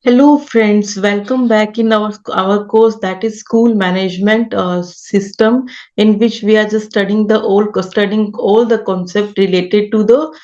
Hello friends, welcome back in our course that is school management system, in which we are just studying all the concept related to the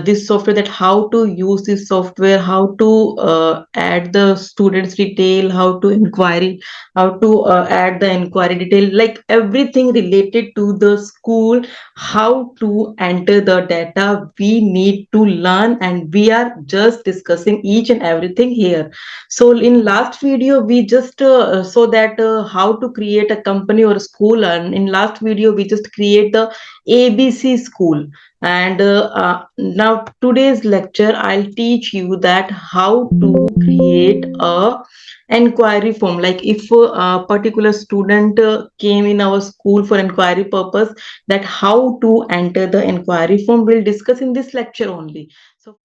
this software, that how to use this software, how to add the students detail, how to inquiry, how to add the inquiry detail, like everything related to the school, how to enter the data we need to learn, and we are just discussing each and everything here. So in last video we just saw that how to create a company or a school, and in last video we just create the ABC school. And now today's lecture I'll teach you that how to create a inquiry form. Like if a particular student came in our school for inquiry purpose, that how to enter the inquiry form we'll discuss in this lecture only. So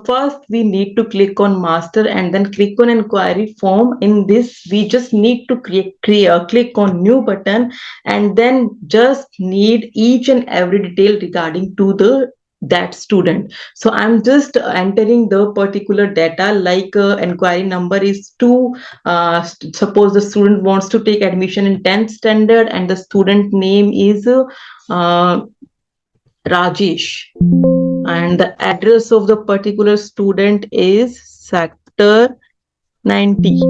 first we need to click on master and then click on inquiry form. In this we just need to click on new button, and then just need each and every detail regarding to the that student. So I'm just entering the particular data, like inquiry number is 2. Suppose the student wants to take admission in 10th standard and the student name is uh, Rajesh, and the address of the particular student is sector 90.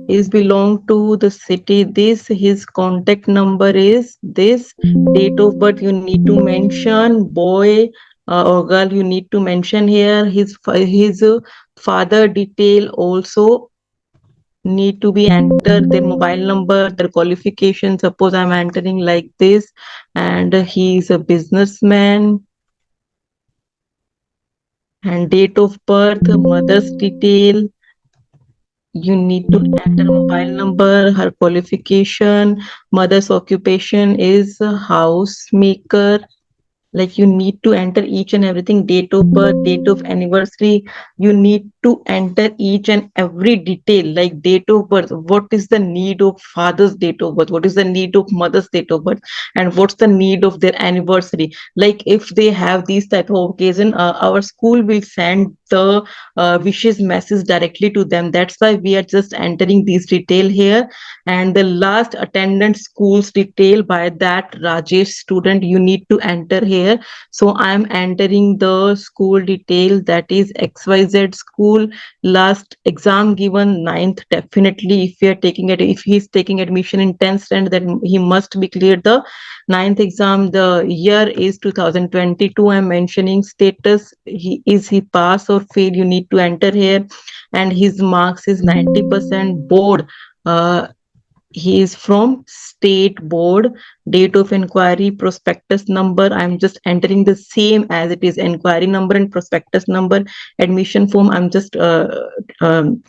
Is belong to the city this, his contact number is this, date of birth you need to mention, boy or girl you need to mention here, his father detail also need to be entered, their mobile number, their qualification, suppose I'm entering like this, and he is a businessman, and date of birth, mother's detail, you need to enter mobile number, her qualification, mother's occupation is a housemaker. Like you need to enter each and everything, date of birth, date of anniversary, you need to enter each and every detail, like date of birth, what is the need of father's date of birth, what is the need of mother's date of birth, and what's the need of their anniversary. Like if they have these type of occasion, our school will send the wishes message directly to them. That's why we are just entering these detail here. And the last attendance schools detail by that Rajesh student you need to enter here. So I'm entering the school detail, that is XYZ school, last exam given ninth. Definitely if we are taking it, if he's taking admission in 10th standard, then he must be cleared the ninth exam. The year is 2022. I'm mentioning status, he pass or fail, you need to enter here. And his marks is 90%. Board, uh, he is from state board. Date of inquiry, prospectus number, I'm just entering the same as it is, inquiry number and prospectus number. Admission form I'm just um,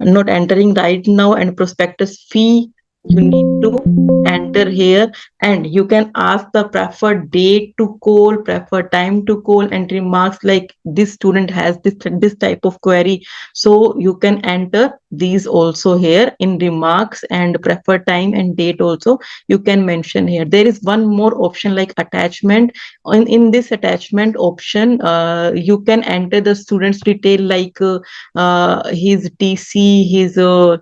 not entering right now. And prospectus fee you need to enter here. And you can ask the preferred date to call, preferred time to call, and remarks like this student has this type of query, so you can enter these also here in remarks. And preferred time and date also you can mention here. There is one more option like attachment. In this attachment option, you can enter the student's detail, like his TC, his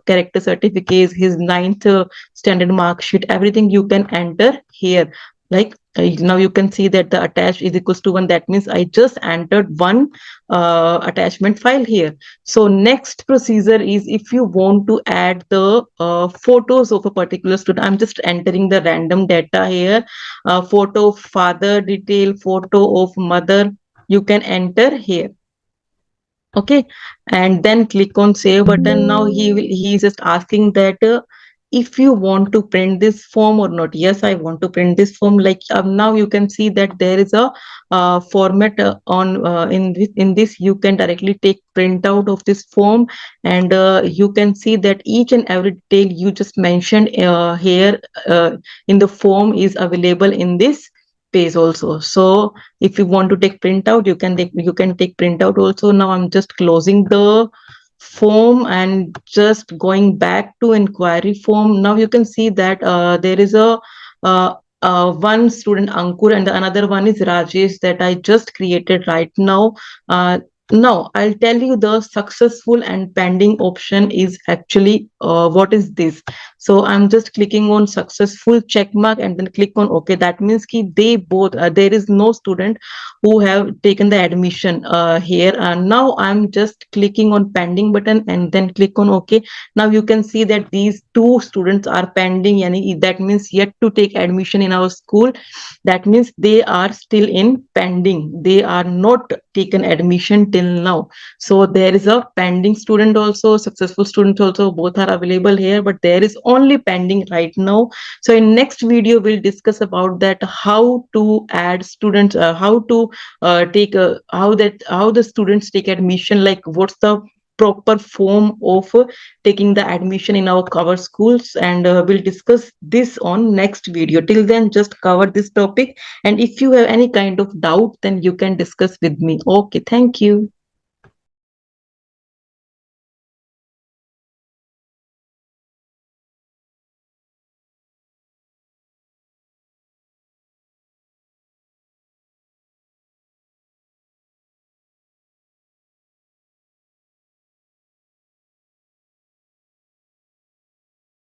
character certificates, his ninth standard mark sheet, everything you can enter here. Like now you can see that the attached is equals to 1. That means I just entered one attachment file here. So next procedure is, if you want to add the photos of a particular student, I'm just entering the random data here. Photo of father detail, photo of mother, you can enter here. Okay, and then click on save button. Now he is just asking that if you want to print this form or not. Yes, I want to print this form. Like now you can see that there is a format on in this you can directly take printout of this form. And you can see that each and every detail you just mentioned here in the form is available in this page also. So if you want to take printout, you can take printout also. Now I'm just closing the form and just going back to inquiry form, now you can see that there is a uh, one student Ankur and the another one is Rajesh that I just created right now. Uh, Now I'll tell you the successful and pending option is actually what is this. So I'm just clicking on successful check mark and then click on OK. That means ki they both there is no student who have taken the admission here. And now I'm just clicking on pending button and then click on OK. Now you can see that these two students are pending. Yani that means yet to take admission in our school. That means they are still in pending. They are not taken admission till now. So there is a pending student also, successful student also. Both are available here, but there is only pending right now. So in next video we'll discuss about that, how to add students, how to take how the students take admission, like what's the proper form of taking the admission in our schools, and we'll discuss this on next video. Till then, just cover this topic, and if you have any kind of doubt, then you can discuss with me. Okay, thank you.